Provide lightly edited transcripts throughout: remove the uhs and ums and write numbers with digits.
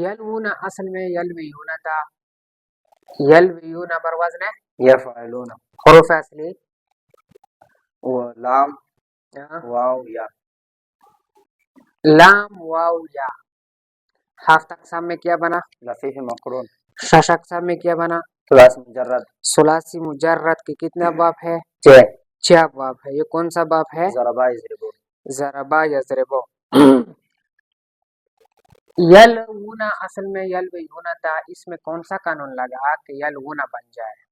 یلوون اصل میں یلویون تھا. یلویون بر وزن ہے یفعلون. حروف اصلی لام ہاں. واو یا. لام واو یا. ہفت اقسام میں کیا بنا؟ لفیف مقرون. شش اقسام میں کیا بنا؟ ثلاثی مجرد. ثلاثی مجرد کے کتنا باب ہے؟ 6. 6 باب ہے. یہ کون سا باب ہے؟ ضربا یضربو. ضربا یضربو. یلوون اصل میں یلویون تھا. اس میں کون سا قانون لگا کہ یلوون بن جائے؟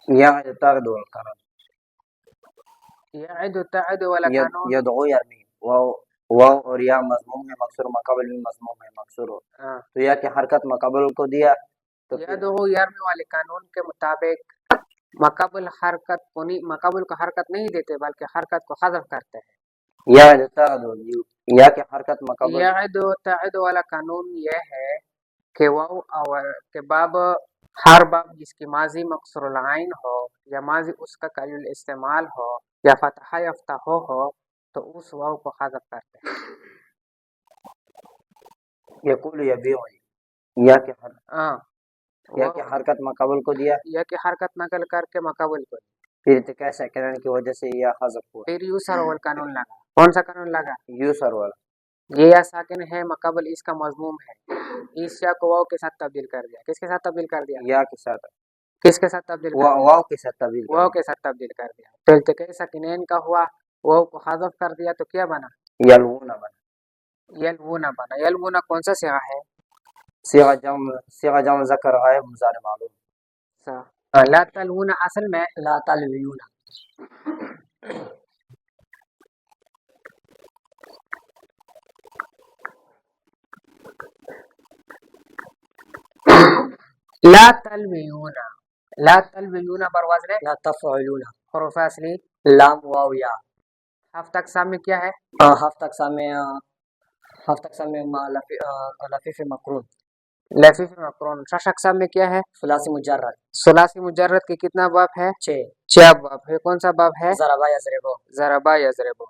یعد تغد والقرن. یعد تعد والا قانون یدعو یرمی. واو اور یا مضموم ہے مکسور مقابل بھی مضموم ہے مکسور ہو ہاں. تو یا کی حرکت مقابل کو دیا تو یدعو یرمی والے قانون کے مطابق مقابل حرکت کو نہیں، مقابل کو حرکت نہیں دیتے بلکہ حرکت کو حذف کرتے ہیں. یعد تغد یا کی حرکت مقابل. یعد تعد والا قانون یہ ہے کہ واو اور کہ باب ہر باب جس کی ماضی مکسور العین ہو یا ماضی اس کا قلیل الاستعمال ہو یا فتحہ یفتح ہو تو اس واو کو حذف کرتے ہیں. یقول یبیع یا کی ہاں. یا کی حرکت مقابل کو دیا یا کی حرکت نقل کر کے مقابل کو پھر ارتقاء ساکنین کی وجہ سے یا حذف ہوا. پھر یوسر وال قانون لگا. کون سا قانون لگا؟ یوسر والا. یہ یا ساکن ہے مقابل اس کا مضموم ہے. اس یا کو واو کے ساتھ تبدیل کر دیا. کس کے ساتھ تبدیل کر دیا؟ یا کے ساتھ. کس کے ساتھ تبدیل کر دیا؟ واو کے ساتھ تبدیل کر واو دیا. کے ساتھ تبدیل کر دیا. تو التقاء ساکنین کا ہوا، واو کو حذف کر دیا تو کیا بنا؟ یلوون بنا. یلوون بنا. یلوون کون سا صیغہ ہے؟ صیغہ جمع ذکر غائب مضارع معلوم. لا تلوون اصل میں لا تلویون. لا تلویون. لا تلویون بر وزن لا تفعلون. حروف اصلی لام واو یا. ہفت اقسام میں کیا ہے؟ ہفت اقسام میں لفیف مقرون. لفیف مقرون. شش اقسام میں کیا ہے؟ ثلاثی مجرد. ثلاثی مجرد کے کتنا باب ہے؟ 6. 6 باب ہے. کون سا باب ہے؟ ضربا یضربو. ضربا یضربو.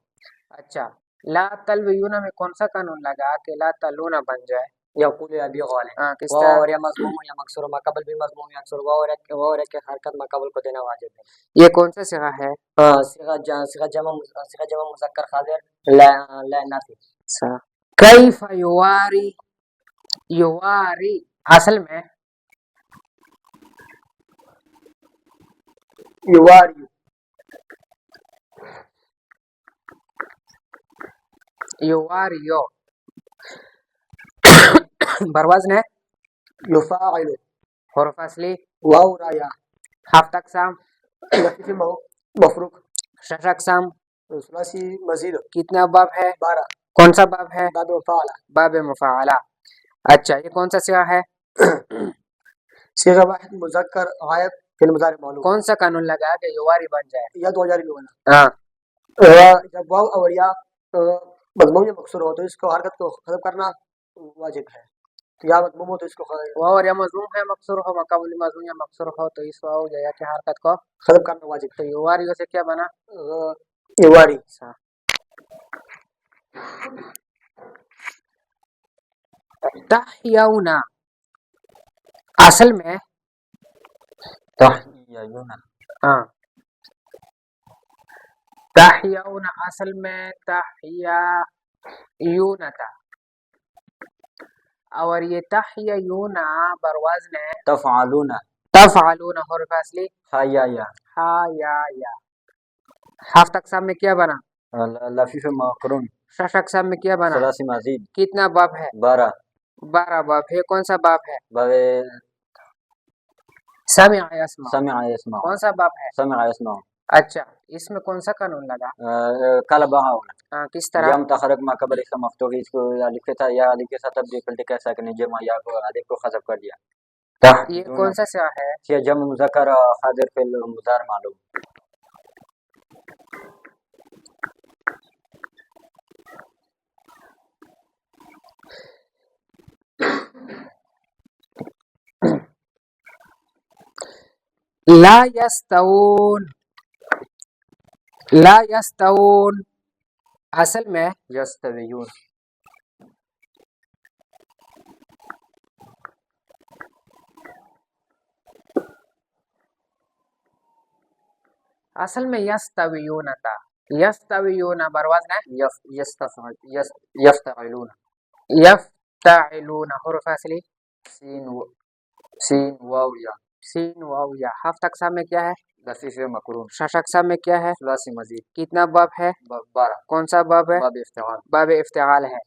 اچھا، لا تلویون میں کون سا قانون لگا کہ لا تلون بن جائے؟ یقول یبیع والے. ہاں. کس واو طرح؟ اور یا مضموم یا مکسور مقابل بھی مضموم یا مکسور. واو اور یا کی حرکت مقابل کو دینا واجب ہے. یہ کون سا صیغہ ہے؟ صیغہ جمع مذکر حاضر لا نافی. کیف یواری. یواری اصل میں یواری. یواریو بروزن ہے یفاعل. حروف اصلی واو را یا. ہفت اقسام لفیف مفروق. شش اقسام ثلاثی مزید. کتنا باب ہے؟ 12. کون سا باب ہے؟ باب مفاعلہ. باب مفاعلہ. اچھا، یہ کون سا صیغہ ہے؟ صیغہ واحد مذکر غائب فی المضارع معلوم. کون سا قانون لگا کہ یواری بن جائے؟ یا 2000 بھی بنا. ہاں. جب واو اور یا مضموم یا مکسور ہو تو اس کو حرکت کو ختم کرنا واجب ہے. تو یا مضموم ہو تو اس کو واو اور یا مضموم ہے مکسور ہو مقابل مضموم یا مکسور ہو تو اس واو یا کی حرکت کو ختم کرنا واجب ہے. تو یواریو سے کیا بنا؟ یواری. تحیون اصل میں تحیون. ہاں. تحیون اصل میں تحیون تھا اور یہ تحیون بروزن ہے تفعلون. تفعلون. حروف اصلی ہا یا یا. ہا یا یا. ہفت اقسام میں کیا بنا؟ لفیف مقرون. شش اقسام میں کیا بنا؟ ثلاثی مزید. کتنا باب ہے؟ 12. 12 باب ہے. کون سا باب ہے؟ باب سمع یسمع. سمع یسمع. کون سا باب ہے؟ سمع یسمع. اچھا، اس میں کون سا قانون لگا؟ قلب ہونا. کس طرح؟ یا متحرک ما قبل اس کا مفتوح اس کو الف کے ساتھ یا الف کے ساتھ تبدیل کر کے ایسا کہ جمع یا کو الف کو حذف کر دیا. یہ کون سا صیغہ ہے؟ یہ جمع مذکر حاضر فی المضارع معلوم. لا یستوون. لا یستوون اصل میں یستویون اصل میں یستویون تھا. یستویون بروزن ہے یفتعلون یفتعلون حروف اصلی سین واو یا سین واو یا. ہفت اقسام میں کیا ہے؟ لفیف مقرون شش اقسام میں کیا ہے؟ ثلاثی مزید کتنا باب ہے؟ 12 کون سا باب ہے؟ باب افتعال باب افتعال ہے.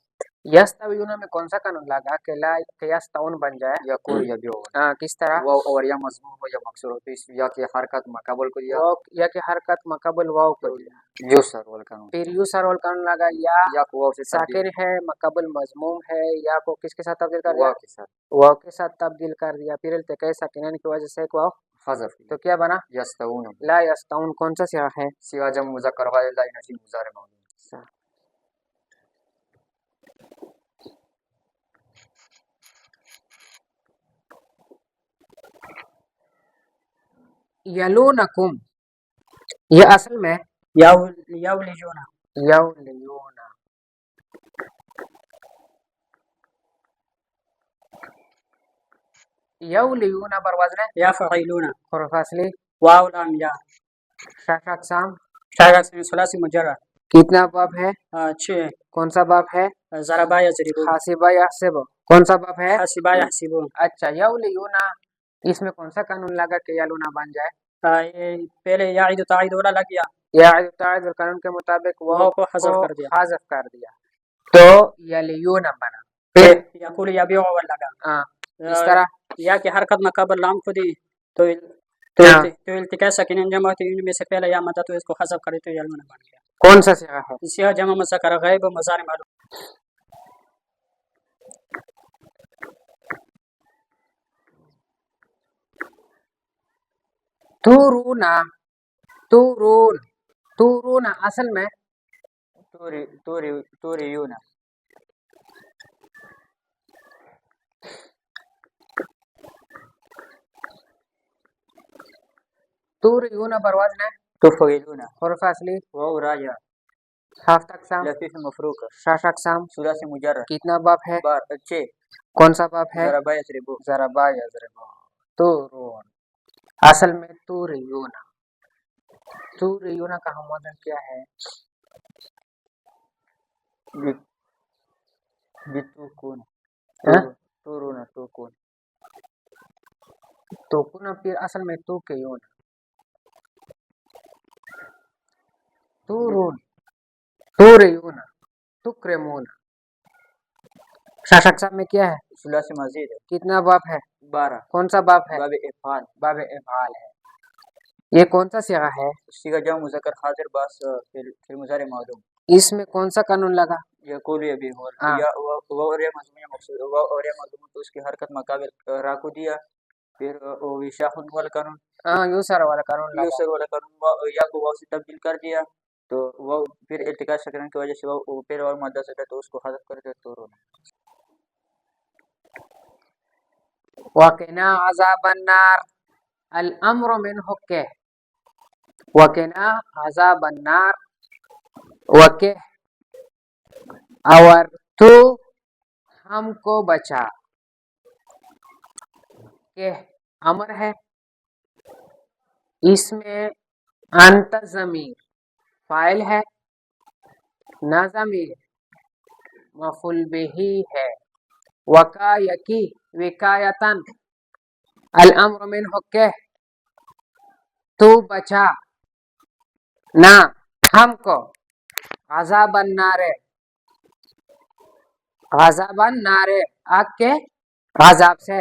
یستویون میں کون سا قانون لگا کہ لا کہ یستون بن جائے؟ یقول یبیعون کس طرح؟ واو اور یا مضموم ہو یا مکسور ہو تو اس یا کی حرکت مقابل کو دیا واو یا کہ حرکت مقابل واو کو دیا. یسر والقانون پھر یسر والقانون لگا یا کو واو سے ساکن ہے مقابل مضموم ہے یا کو کس کے ساتھ تبدیل کر دیا؟ واو کے ساتھ واو کے ساتھ تبدیل کر دیا. پھر التقاء ساکنین کی وجہ سے ایک واو حذف تو کیا بنا؟ یستوون لا یستون کون سا صیغہ ہے؟ سیغہ جمع مذکر غائب لا نفی مضارع معلوم. یلونکم یہ اصل میں یولیجون یولیون یولیون بر وزن یفعلون حروف اصلی واو لام یا شش اقسام شاگرد ثلاثی مجرد کتنا باب ہے؟ 6 کون سا باب ہے؟ ضربا یضربون حاسبہ یحسب کون سا باب ہے؟ حسبا یحسبون. اچھا یولیون اس میں کون سا قانون لگا کہ یلونا بن جائے؟ یہ پہلے یعید و تعید والا لگ گیا یا تعید قانون کے مطابق واو کو حذف کر دیا حذف کر دیا تو یلیون بنا. پھر یقول یبیع والا لگا اس طرح یا کی حرکت مقابل لام کو دی تو التقاء ساکنین جمع ہوتی ان میں سے پہلے یا مدد تو اس کو حذف کرے تو یلون بن گیا. کون سا صیغہ ہے؟ سیغہ جمع مذکر غائب مضارع معلوم. تورونا تورون تورونا اصل میں توریون توریون بر وزن ہے تفعلون حروف اصلی واو راجع ہفت اقسام لفیف مفروق شش اقسام ثلاثی مجرد کتنا باب ہے؟ 6 کون سا باب ہے؟ ضربا یضربون ضربا یضربون. تورون اصل میں توریون توریون کا ہم وزن کیا ہے؟ بتوکون تورون توکون توکون پھر اصل میں تو کیون تورون توریون تکرمون. شش اقسام میں کیا ہے؟ ثلاثی مزید کتنا باب ہے؟ 12 کون سا باب ہے؟ باب افعال باب افعال ہے. یہ کون سا صیغہ ہے؟ سیغہ جمع مذکر حاضر باس پھر مضارع معلوم. اس میں کون سا قانون لگا؟ یقول یبیعون ہاں. یا واو اور یا مضموم مقصود واو اور یا مضموم تو اس کی حرکت مقابل را کو دیا پھر وشاحن والقانون یوسر والا قانون لگا. یسر والقانون یا کو واو سے تبدیل کر دیا تو وہ پھر التقاء ساکنین کی وجہ سے وہ پھر اور مادہ سے تو اس کو حذف کر دیا تو وقنا عذاب النار الامر منه کہ وقنا عذاب النار وکہ اور تو ہم کو بچا. کہ امر ہے اس میں انت ضمیر فاعل ہے نہ ضمیر مفعول بہ ہے وقا یکی وقایتن الامر منہ کہ تو بچا نہ ہم کو عذاب النار عذاب النار آگ کے عذاب سے.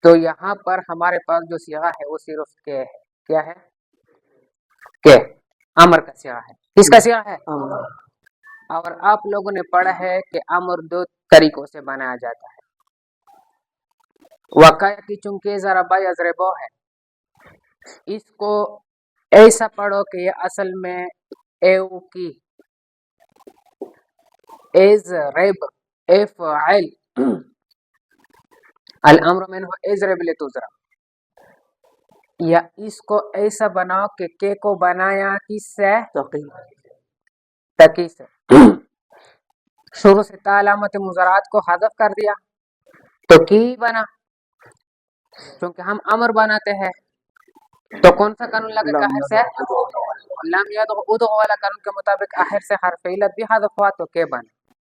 تو یہاں پر ہمارے پاس جو صیغہ ہے وہ صرف کہ ہے. کیا ہے؟ کہ امر کا صیغہ ہے. کس کا صیغہ ہے؟ اور آپ لوگوں نے پڑھا ہے کہ امر دو طریقوں سے بنایا جاتا ہے. وقایا کی چونکہ ضربہ یضربو ہے اس کو ایسا پڑھو کہ یہ اصل میں ایو کی اضرب افعل الامر منه اضرب لتضرب یا اس کو ایسا بناؤ کہ کے کو بنایا کس سے؟ تقی سے. شروع سے تا علامت مضارعات کو حذف کر دیا تو کی بنا، چونکہ ہم امر بناتے ہیں تو کون سا قانون لگے گا آخر سے؟ لم یدغ ادغ والا قانون کے مطابق آخر سے حرف علت بھی حذف ہوا تو کے بنا.